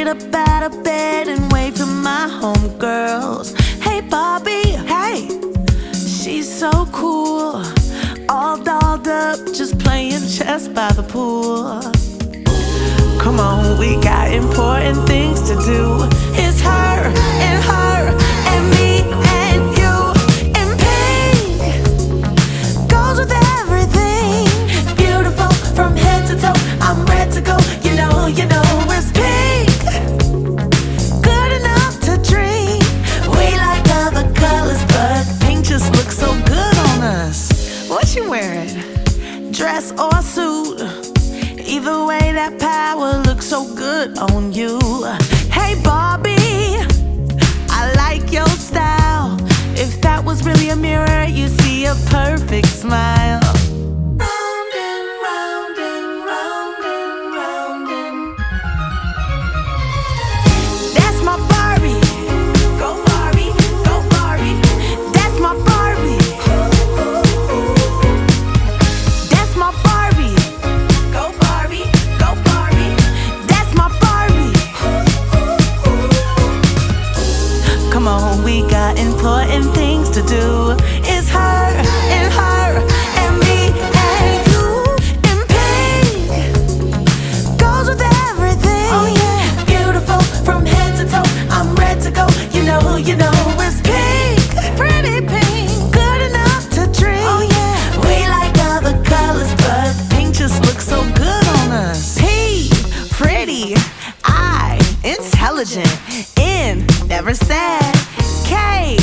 get up out of bed and wave to my homegirls. Hey Bobby, hey, she's so cool, all dolled up, just playing chess by the pool. Come on, we got important things to do. It's her and her and me and you. And pink goes with everything. Beautiful from head to toe, I'm ready to go. You know it's pink, good enough to dream. We like other colors, but pink just looks so good on us. What you wearing? Dress or suit? Either way, that power looks so good on you. Hey Barbie, I like your style. If that was really a mirror, you see a perfect smile. Round and round and round and round and. That's my Barbie. Go Barbie, go Barbie. That's my Barbie. That's my Barbie. Go Barbie, go Barbie. That's my Barbie. Come on, we got important things to do. It's her and her and me and you. And pink goes with everything. Oh yeah, beautiful from head to toe, I'm ready to go. You know it's pink, pretty pink, good enough to dream. Oh yeah, we like other colors, but pink just looks so good on us. P, pretty, I, intelligent, N, never sad, K,